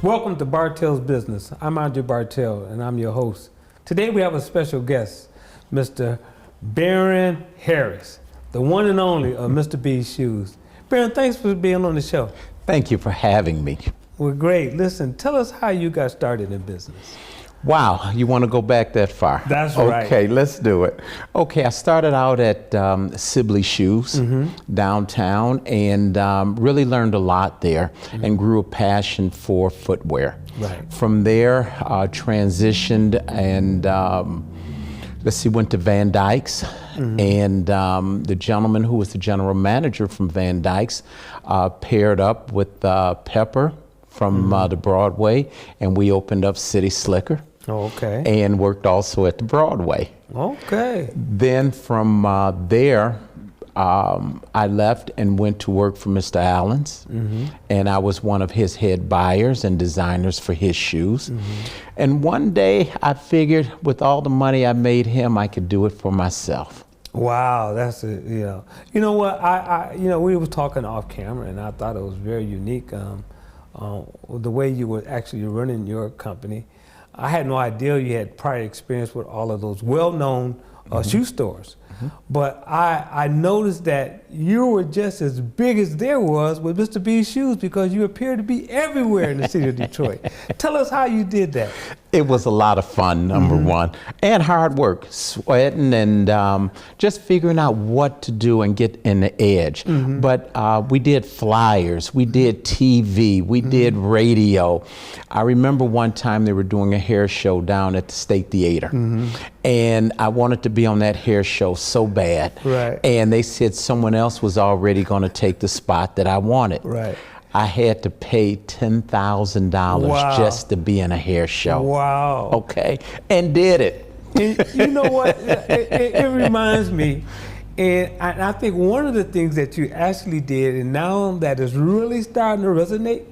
Welcome to Bartell's Business. I'm Andre Bartell, and I'm your host. Today we have a special guest, Mr. Barron Harris, the one and only of Mr. B's Shoes. Barron, thanks for being on the show. Thank you for having me. Well, great. Listen, tell us how you got started in business. Wow, you want to go back that far? That's right. Okay, let's do it. Okay, I started out at Sibley Shoes downtown and really learned a lot there and grew a passion for footwear. Right. From there, transitioned and went to Van Dyke's, and the gentleman who was the general manager from Van Dyke's paired up with Pepper from the Broadway, and we opened up City Slicker. Okay. And worked also at the Broadway. Okay. Then from there, I left and went to work for Mr. Allen's, and I was one of his head buyers and designers for his shoes. And one day I figured with all the money I made him, I could do it for myself. Wow, that's a, you know what, we were talking off camera and I thought it was very unique, the way you were actually running your company. I had no idea you had prior experience with all of those well-known shoe stores. But I noticed that you were just as big as there was with Mr. B's Shoes because you appear to be everywhere in the city of Detroit. Tell us how you did that. It was a lot of fun, number one, and hard work, sweating and just figuring out what to do and get in the edge. But we did flyers, we did TV, we did radio. I remember one time they were doing a hair show down at the State Theater, and I wanted to be on that hair show so bad. Right. And they said someone else was already going to take the spot that I wanted. Right. I had to pay $10,000 just to be in a hair show. Wow. Okay, and did it. You know what? It reminds me, and I think one of the things that you actually did, and now that is really starting to resonate,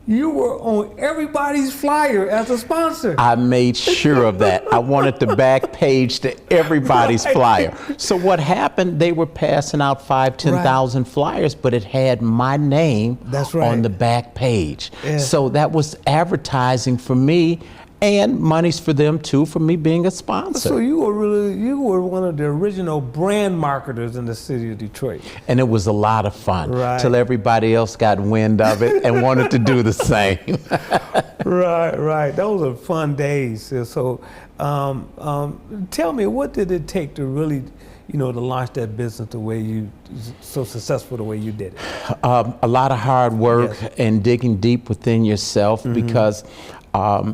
you were on everybody's flyer as a sponsor. I made sure of that. I wanted the back page to everybody's flyer. So what happened, they were passing out 10,000 flyers, but it had my name on the back page. Yeah. So that was advertising for me, and money's for them too, for me being a sponsor. So you were one of the original brand marketers in the city of Detroit. And it was a lot of fun till everybody else got wind of it and wanted to do the same. Right. Those are fun days. So tell me, what did it take to really, to launch that business the way you, so successful the way you did it? A lot of hard work and digging deep within yourself because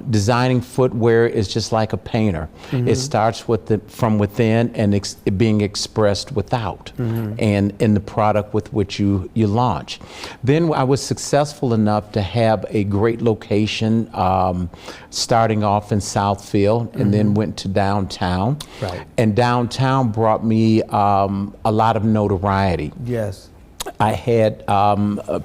designing footwear is just like a painter. It starts from within and being expressed without and in the product with which you launch. Then I was successful enough to have a great location starting off in Southfield and then went to downtown. Right. And downtown brought me a lot of notoriety. Yes. I had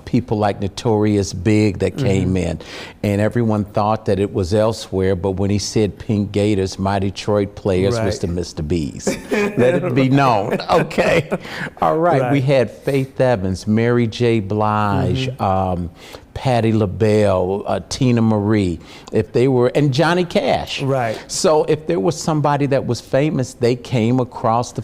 people like Notorious Big that came in, and everyone thought that it was elsewhere, but when he said Pink Gators, my Detroit players was the Mr. B's. Let it be known, okay? All right, we had Faith Evans, Mary J. Blige, Patti LaBelle, Tina Marie, and Johnny Cash. Right. So if there was somebody that was famous, they came across the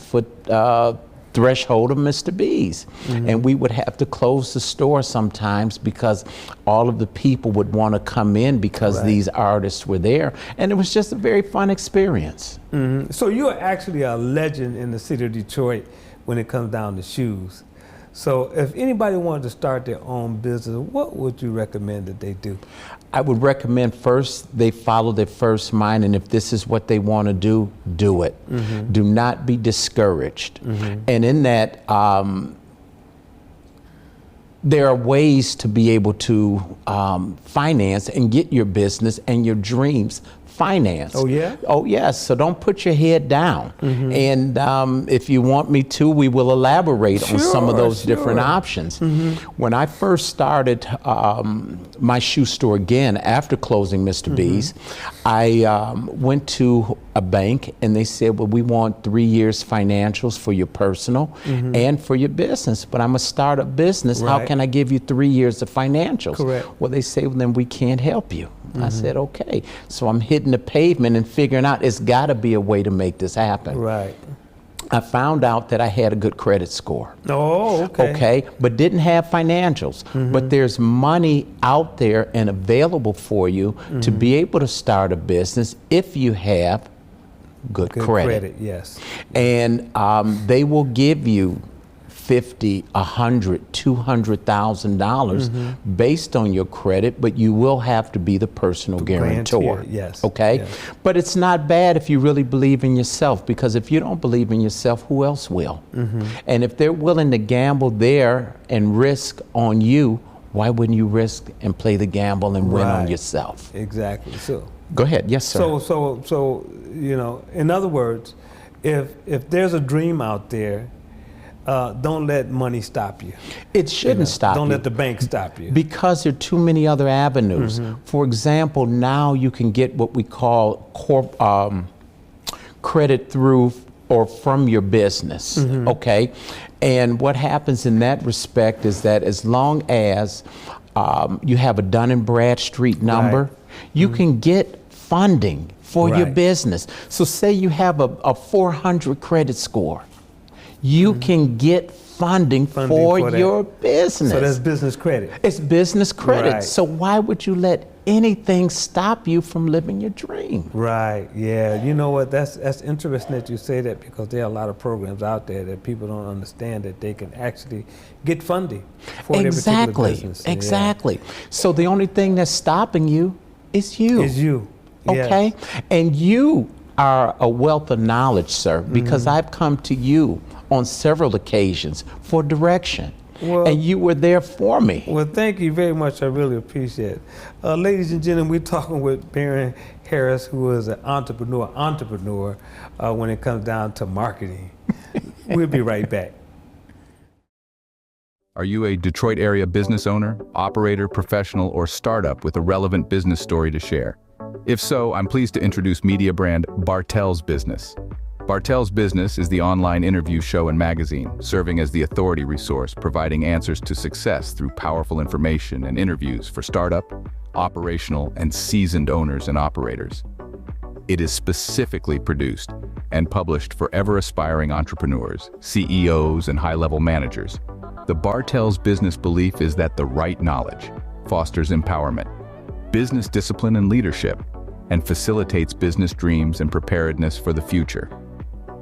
threshold of Mr. B's. And we would have to close the store sometimes because all of the people would want to come in because these artists were there. And it was just a very fun experience. So you're actually a legend in the city of Detroit when it comes down to shoes. So if anybody wanted to start their own business, what would you recommend that they do? I would recommend first they follow their first mind, and if this is what they want to do, do it. Do not be discouraged. And in that, there are ways to be able to finance and get your business and your dreams finance. Oh, yeah? Oh, yes. So don't put your head down. And if you want me to, we will elaborate on some of those different options. When I first started my shoe store again after closing Mr. B's, I went to a bank and they said, well, we want 3 years financials for your personal and for your business. But I'm a startup business. How can I give you 3 years of financials? Correct. Well, they say, well, then we can't help you. I said, okay. So I'm hitting the pavement and figuring out it's got to be a way to make this happen. Right. I found out that I had a good credit score. Oh, okay. Okay, but didn't have financials. But there's money out there and available for you to be able to start a business if you have good credit. Yes. And they will give you $50, $100, $200,000 based on your credit, but you will have to be the personal guarantor. Yes. Okay? Yes. But it's not bad if you really believe in yourself, because if you don't believe in yourself, who else will? And if they're willing to gamble there and risk on you, why wouldn't you risk and play the gamble and win on yourself? Exactly. So go ahead. Yes, sir. So you know, in other words, if there's a dream out there, don't let money stop you. It shouldn't stop you. Don't let the bank stop you. Because there are too many other avenues. For example, now you can get what we call credit through or from your business, okay? And what happens in that respect is that as long as you have a Dun & Bradstreet number, you can get funding for your business. So say you have a 400 credit score. You can get funding for your business. So that's business credit. It's business credit. Right. So why would you let anything stop you from living your dream? Right, yeah. You know what, that's interesting that you say that, because there are a lot of programs out there that people don't understand that they can actually get funding for their particular business. Exactly. So the only thing that's stopping you is you. Is you. Okay? Yes. And you are a wealth of knowledge, sir, because I've come to you on several occasions for direction. Well, and you were there for me. Well, thank you very much. I really appreciate it. Ladies and gentlemen, we're talking with Barron Harris, who is an entrepreneur when it comes down to marketing. We'll be right back. Are you a Detroit area business owner, operator, professional, or startup with a relevant business story to share? If so, I'm pleased to introduce media brand BARTELL'S Business. BARTELL'S Business is the online interview show and magazine, serving as the authority resource, providing answers to success through powerful information and interviews for startup, operational, and seasoned owners and operators. It is specifically produced and published for ever-aspiring entrepreneurs, CEOs, and high-level managers. The BARTELL'S Business belief is that the right knowledge fosters empowerment, business discipline and leadership, and facilitates business dreams and preparedness for the future.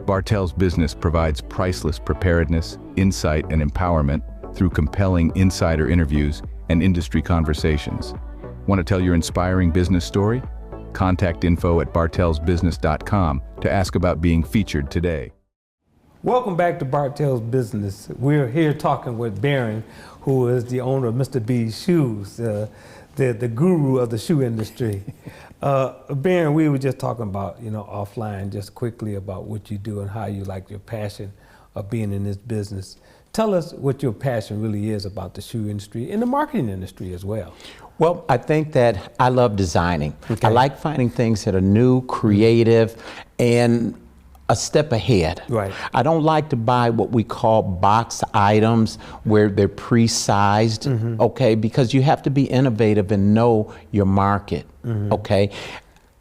BARTELL'S Business provides priceless preparedness, insight, and empowerment through compelling insider interviews and industry conversations. Want to tell your inspiring business story? Contact info@bartellsbusiness.com to ask about being featured today. Welcome back to BARTELL'S Business. We're here talking with Barron, who is the owner of Mr. B's Shoes, the guru of the shoe industry. Barron, we were just talking about, offline, just quickly about what you do and how you like your passion of being in this business. Tell us what your passion really is about the shoe industry and the marketing industry as well. Well, I think that I love designing. Okay. I like finding things that are new, creative, and a step ahead. Right. I don't like to buy what we call box items where they're pre-sized, okay, because you have to be innovative and know your market, okay?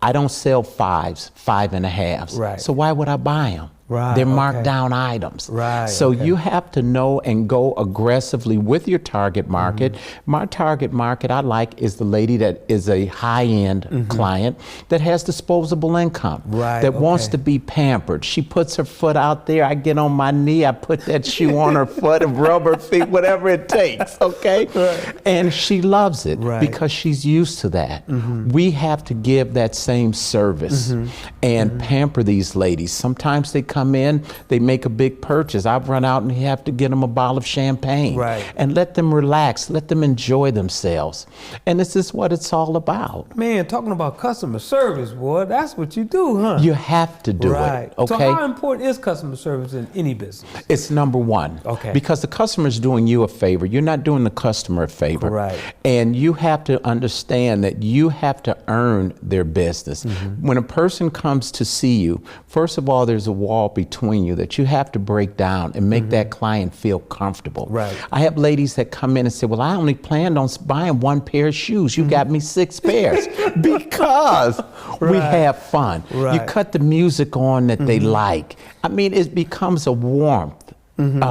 I don't sell 5s, 5.5s. Right. So why would I buy them? Right, They're marked okay. down items. Right, So okay. you have to know and go aggressively with your target market. My target market I like is the lady that is a high-end client that has disposable income, Right, that wants okay. to be pampered. She puts her foot out there, I get on my knee, I put that shoe on her foot and rub her feet, whatever it takes, okay? Right. And she loves it Right. because she's used to that. We have to give that same service and pamper these ladies. Sometimes they come come in, they make a big purchase. I've run out and have to get them a bottle of champagne. Right. And let them relax, let them enjoy themselves. And this is what it's all about. Man, talking about customer service, boy, that's what you do, huh? You have to do it, okay? So how important is customer service in any business? It's number one. Okay. Because the customer's doing you a favor. You're not doing the customer a favor. Right. And you have to understand that you have to earn their business. When a person comes to see you, first of all, there's a wall between you that you have to break down and make that client feel comfortable. Right. I have ladies that come in and say, well, I only planned on buying one pair of shoes. You got me 6 pairs. Because we have fun. Right. You cut the music on that they like. I mean, it becomes a warmth.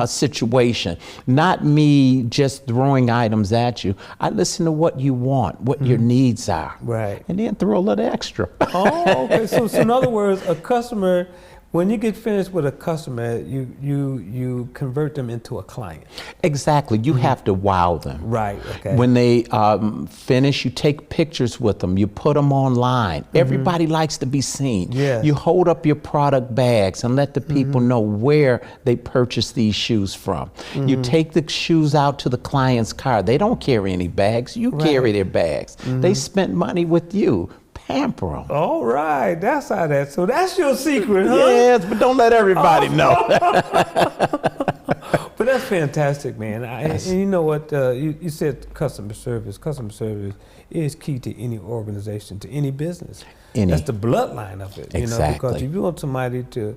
Situation, not me just throwing items at you. I listen to what you want, what your needs are, Right. and then throw a little extra. Oh, okay. So in other words, a customer, when you get finished with a customer, you convert them into a client. Exactly. You have to wow them. Right. Okay. When they finish, you take pictures with them. You put them online. Everybody likes to be seen. Yes. You hold up your product bags and let the people know where they purchased these shoes from. You take the shoes out to the client's car. They don't carry any bags. You carry their bags. They spent money with you. Pamper them. All right, that's how that. So that's your secret, huh? Yes, but don't let everybody know. But that's fantastic, man. And you know what? You said customer service. Customer service is key to any organization, to any business. That's the bloodline of it. You know, because if you want somebody to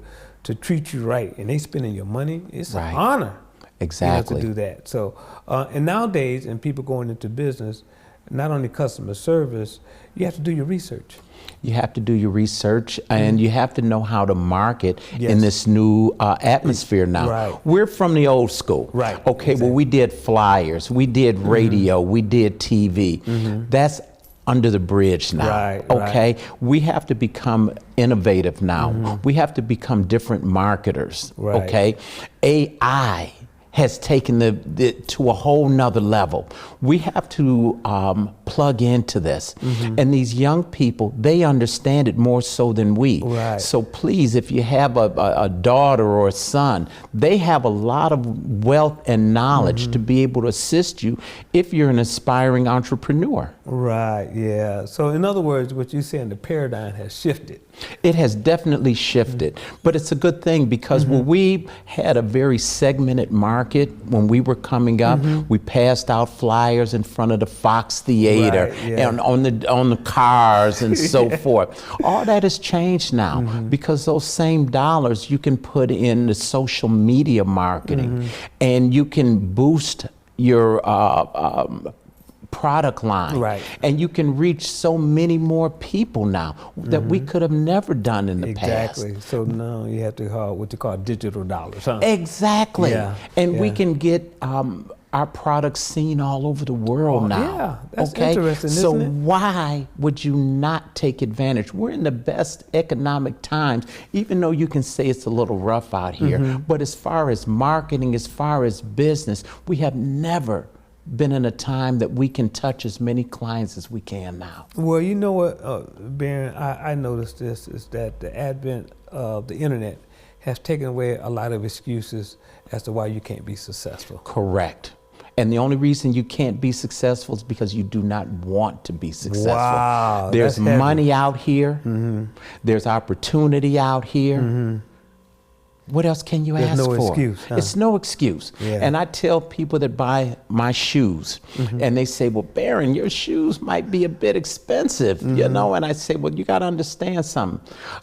treat you right and they spending your money, it's an honor. Exactly. To do that. So, and nowadays, and people going into business, not only customer service, you have to do your research. You have to do your research, and you have to know how to market in this new atmosphere now. Right. We're from the old school. Right. Okay, well, we did flyers, we did radio, we did TV. That's under the bridge now. Right, okay, we have to become innovative now. We have to become different marketers. Right. Okay, AI has taken it to a whole nother level. We have to plug into this. And these young people, they understand it more so than we. Right. So please, if you have a daughter or a son, they have a lot of wealth and knowledge to be able to assist you if you're an aspiring entrepreneur. Right, yeah. So in other words, what you're saying, the paradigm has shifted. It has definitely shifted, but it's a good thing because when we had a very segmented market when we were coming up, we passed out flyers in front of the Fox Theater and on the cars and so forth. All that has changed now because those same dollars you can put in the social media marketing and you can boost your product line. Right. And you can reach so many more people now that we could have never done in the past. Exactly. So now you have to call what you call digital dollars, huh? Exactly. Yeah. And we can get our products seen all over the world now. Yeah, that's interesting, so isn't it? Why would you not take advantage? We're in the best economic times, even though you can say it's a little rough out here. But as far as marketing, as far as business, we have never been in a time that we can touch as many clients as we can now. Well, you know what, Barron, I noticed this, is that the advent of the internet has taken away a lot of excuses as to why you can't be successful. Correct. And the only reason you can't be successful is because you do not want to be successful. Wow, there's money out here. There's opportunity out here. What else can you ask for? There's no excuse. Huh? It's no excuse. Yeah. And I tell people that buy my shoes, and they say, well, Barron, your shoes might be a bit expensive, you know? And I say, well, you got to understand something.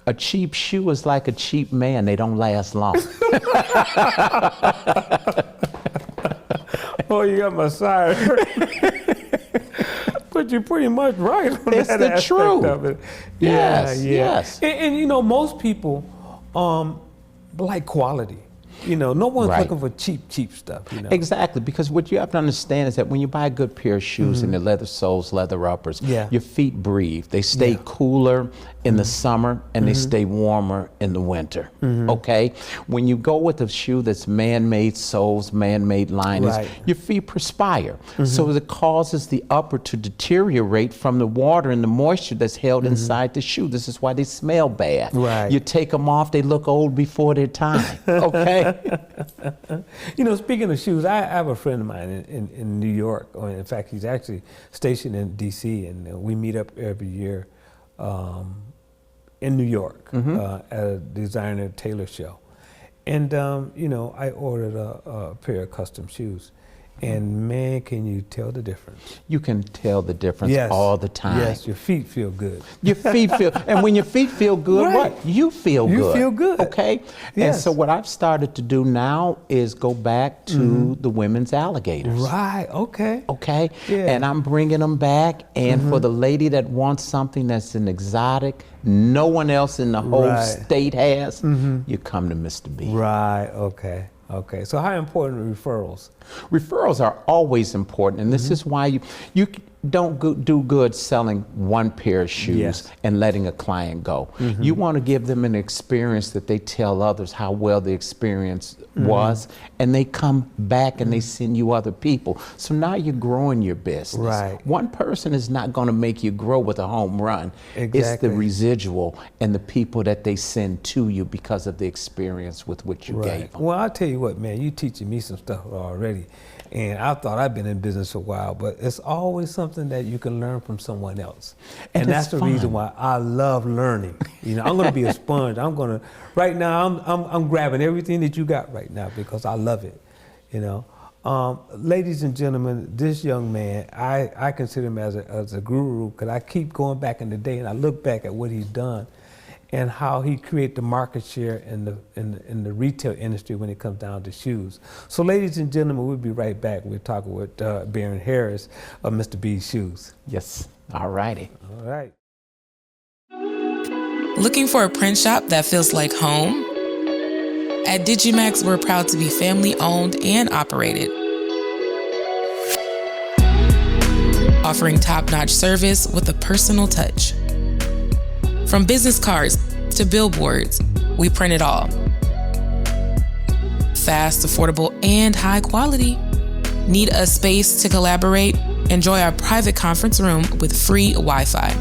A cheap shoe is like a cheap man. They don't last long. Oh, you got my side. But you're pretty much right on it's that the aspect truth. of it. Yes, yes. And you know, most people like quality. You know, no one's Right. looking for cheap stuff. You know? Exactly, because what you have to understand is that when you buy a good pair of shoes and the leather soles, leather uppers, Yeah. your feet breathe. They stay Yeah. cooler in the summer and they stay warmer in the winter. Okay? When you go with a shoe that's man-made soles, man-made linings, Right. your feet perspire. So it causes the upper to deteriorate from the water and the moisture that's held inside the shoe. This is why they smell bad. Right. You take them off, they look old before their time. Okay? You know, speaking of shoes, I have a friend of mine in New York, or in fact, he's actually stationed in D.C., and we meet up every year in New York at a designer tailor show. And, you know, I ordered a pair of custom shoes. And man, can you tell the difference? You can tell the difference Yes. all the time. Yes, your feet feel good. Your feet feel, and when your feet feel good, Right. what? You feel You good. feel good. Okay? And Yes. so what I've started to do now is go back to the women's alligators. Right, okay. Okay? Yeah. And I'm bringing them back, and for the lady that wants something that's an exotic, no one else in the whole Right. state has, you come to Mr. B. Right, okay, okay. So how important are referrals? Referrals are always important, and this is why you don't do good selling one pair of shoes Yes. and letting a client go. You want to give them an experience that they tell others how well the experience was, and they come back and they send you other people. So now you're growing your business. Right. One person is not going to make you grow with a home run. It's Exactly. the residual and the people that they send to you because of the experience with which you gave them. Well, I'll tell you what, man, you teaching me some stuff already. And I thought I'd been in business a while, but it's always something that you can learn from someone else. And And that's it's the fun. reason why I love learning. You know, I'm gonna be a sponge. Right now, I'm grabbing everything that you got right now because I love it, you know. Ladies and gentlemen, this young man, I consider him as a guru because I keep going back in the day and I look back at what he's done and how he created the market share in the retail industry when it comes down to shoes. So ladies and gentlemen, we'll be right back. We're talking with Barron Harris of Mr. B's Shoes. Yes. All righty. All right. Looking for a print shop that feels like home? At Digimax, we're proud to be family owned and operated. Offering top-notch service with a personal touch. From business cards to billboards, we print it all. Fast, affordable, and high quality. Need a space to collaborate? Enjoy our private conference room with free Wi-Fi.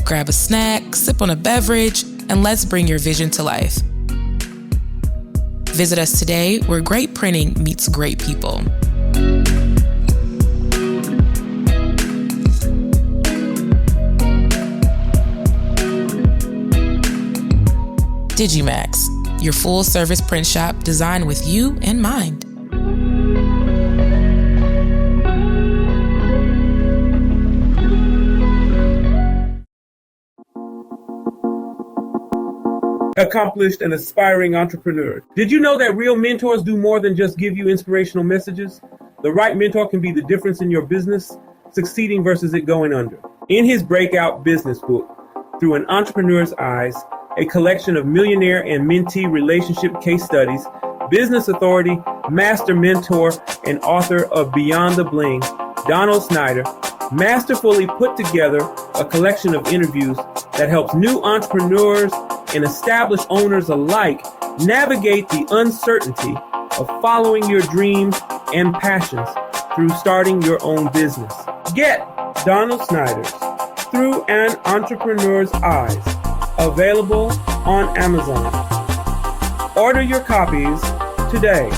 Grab a snack, sip on a beverage, and let's bring your vision to life. Visit us today where great printing meets great people. Digimax, your full-service print shop designed with you in mind. Accomplished and aspiring entrepreneur. Did you know that real mentors do more than just give you inspirational messages? The right mentor can be the difference in your business, succeeding versus it going under. In his breakout business book, Through an Entrepreneur's Eyes, a collection of millionaire and mentee relationship case studies, business authority, master mentor, and author of Beyond the Bling, Donald Snyder, masterfully put together a collection of interviews that helps new entrepreneurs and established owners alike navigate the uncertainty of following your dreams and passions through starting your own business. Get Donald Snyder's Through an Entrepreneur's Eyes, available on Amazon. Order your copies today.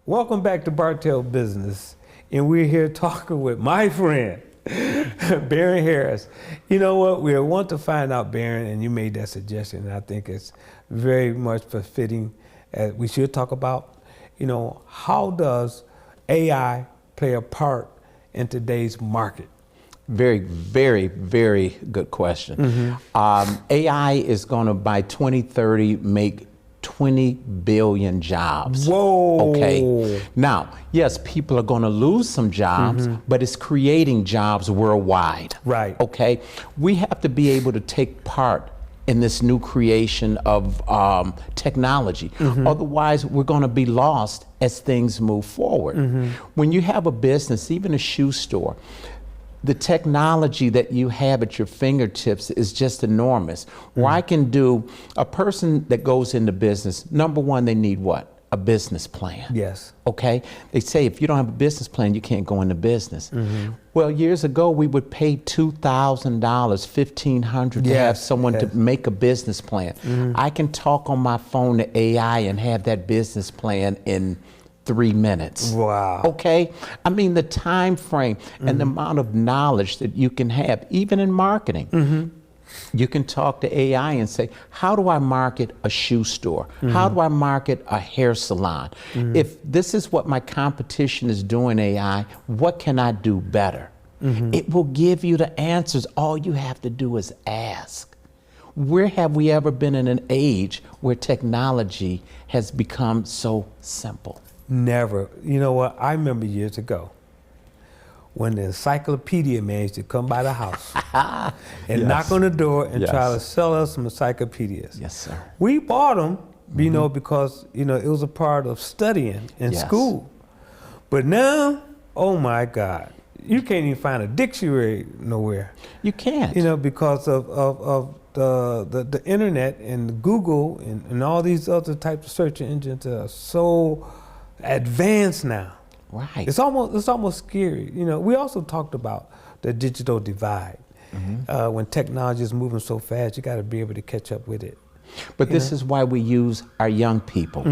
Welcome back to Bartell's Business, and we're here talking with my friend, Barron Harris. You know what? We want to find out, Barron, and you made that suggestion, and I think it's very much befitting. We should talk about, you know, how does AI play a part in today's market? Very, very, very good question. AI is going to, by 2030, make 20 billion jobs. Whoa. Okay. Now, yes, people are going to lose some jobs, but it's creating jobs worldwide. Right. Okay. We have to be able to take part in this new creation of technology. Otherwise, we're going to be lost as things move forward. When you have a business, even a shoe store, the technology that you have at your fingertips is just enormous. Where I can do, a person that goes into business, number one, they need what? A business plan. Yes. Okay? They say if you don't have a business plan, you can't go into business. Well, years ago, we would pay $2,000, $1,500 to have someone to make a business plan. I can talk on my phone to AI and have that business plan in 3 minutes. Wow. Okay? I mean, the time frame and the amount of knowledge that you can have, even in marketing. You can talk to AI and say, how do I market a shoe store? How do I market a hair salon? If this is what my competition is doing, AI, what can I do better? It will give you the answers. All you have to do is ask. Where have we ever been in an age where technology has become so simple? Never. You know what? I remember years ago when the encyclopedia man used to come by the house and knock on the door and try to sell us some encyclopedias. Yes, sir. We bought them, you know, because, you know, it was a part of studying in school. But now, oh my God, you can't even find a dictionary nowhere. You can't. You know, because of the internet and Google and all these other types of search engines are so advanced now. Right. It's almost scary. You know, we also talked about the digital divide. When technology is moving so fast, you got to be able to catch up with it. But this is why we use our young people.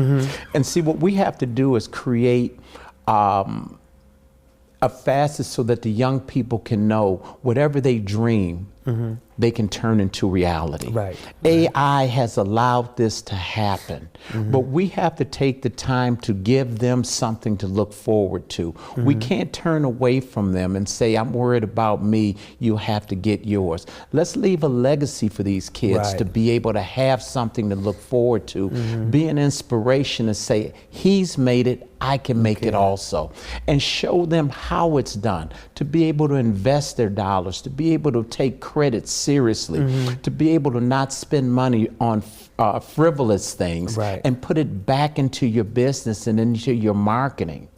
And see, what we have to do is create a facet so that the young people can know whatever they dream, they can turn into reality. Right. AI has allowed this to happen, but we have to take the time to give them something to look forward to. We can't turn away from them and say, I'm worried about me, you have to get yours. Let's leave a legacy for these kids to be able to have something to look forward to, be an inspiration and say, he's made it, I can make it also. And show them how it's done, to be able to invest their dollars, to be able to take credit seriously, to be able to not spend money on frivolous things and put it back into your business and into your marketing.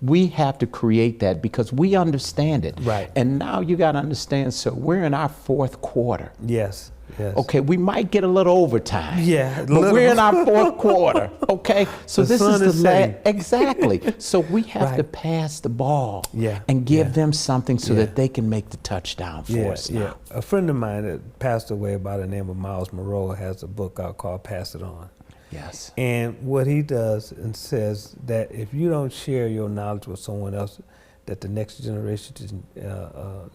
We have to create that because we understand it. And now you got to understand, so we're in our 4th quarter. Yes. Yes. Okay, we might get a little overtime. Yeah, but we're in our 4th quarter. Okay, so The this sun is is the setting. Exactly. So we have to pass the ball and give them something so that they can make the touchdown for us now. A friend of mine that passed away by the name of Miles Monroe has a book out called Pass It On. Yes. And what he does and says that if you don't share your knowledge with someone else that the next generation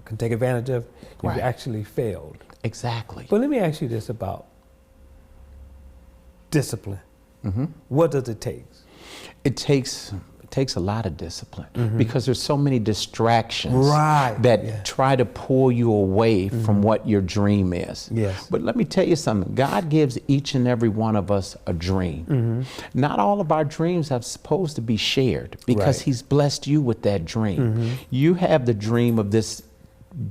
can take advantage of, you've actually failed. Exactly. But let me ask you this about discipline. What does it take? It takes a lot of discipline because there's so many distractions that try to pull you away from what your dream is. Yes. But let me tell you something. God gives each and every one of us a dream. Not all of our dreams are supposed to be shared because He's blessed you with that dream. You have the dream of this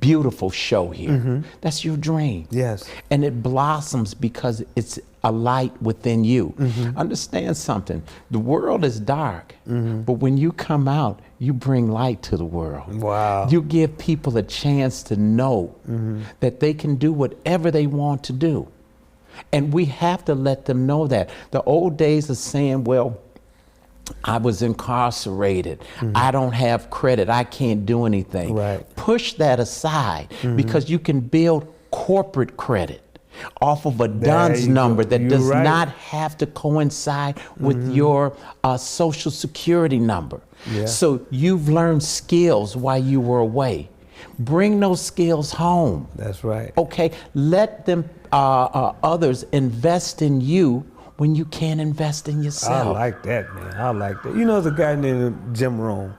beautiful show here. That's your dream. Yes. And it blossoms because it's a light within you. Understand something. The world is dark, but when you come out, you bring light to the world. Wow. You give people a chance to know that they can do whatever they want to do. And we have to let them know that. The old days of saying, well, I was incarcerated. I don't have credit. I can't do anything. Push that aside because you can build corporate credit off of a DUNS number that does not have to coincide with your social security number. So you've learned skills while you were away. Bring those skills home. That's right. Okay, let them others invest in you when you can't invest in yourself. I like that, man. I like that. You know, there's a guy named Jim Rohn.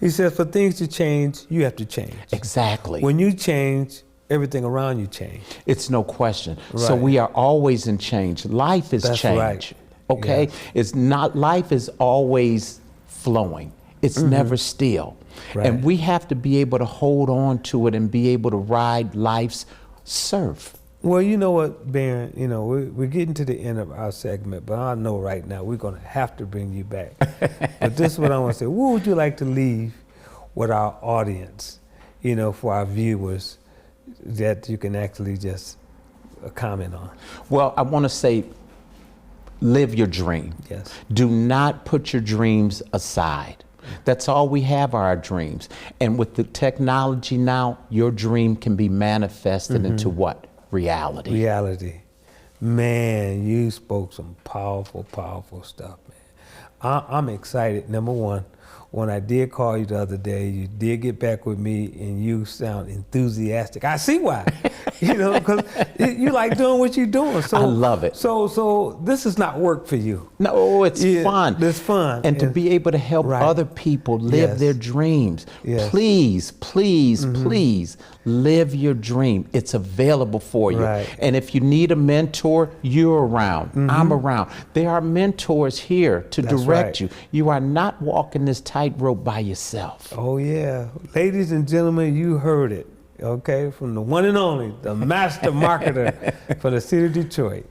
He says, for things to change, you have to change. Exactly. When you change, everything around you change. It's no question. So we are always in change. Life is change. okay? It's not, life is always flowing. It's never still. Right. And we have to be able to hold on to it and be able to ride life's surf. Well, you know what, Barron, you know, we're getting to the end of our segment, but I know right now we're going to have to bring you back. But this is what I want to say. What would you like to leave with our audience, you know, for our viewers that you can actually just comment on? Well, I want to say, live your dream. Yes. Do not put your dreams aside. That's all we have are our dreams. And with the technology now, your dream can be manifested into what? Reality. Reality. Man, you spoke some powerful, powerful stuff, man. I'm excited. Number one, when I did call you the other day, you did get back with me and you sound enthusiastic. I see why. You know, because you like doing what you're doing. So, I love it. So this is not work for you. No, it's fun. It's fun. And to be able to help other people live their dreams. Yes. Please, please, please live your dream. It's available for you. Right. And if you need a mentor, you're around. I'm around. There are mentors here to direct you. You are not walking this tightrope by yourself. Oh, yeah. Ladies and gentlemen, you heard it. Okay, from the one and only, the master marketer for the city of Detroit.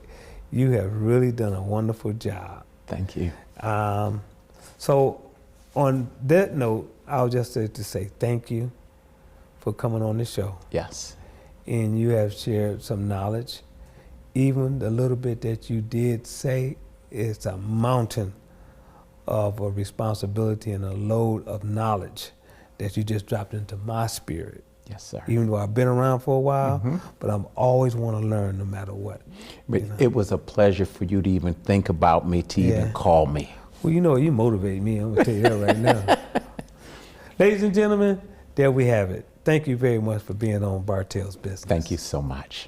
You have really done a wonderful job. Thank you. So on that note, I'll just say to say thank you for coming on the show. Yes. And you have shared some knowledge. Even the little bit that you did say is a mountain of a responsibility and a load of knowledge that you just dropped into my spirit. Yes, sir. Even though I've been around for a while, but I'm always want to learn no matter what. But it was a pleasure for you to even think about me, to even call me. Well, you know, you motivate me. I'm going to tell you that right now. Ladies and gentlemen, there we have it. Thank you very much for being on BARTELL'S Business. Thank you so much.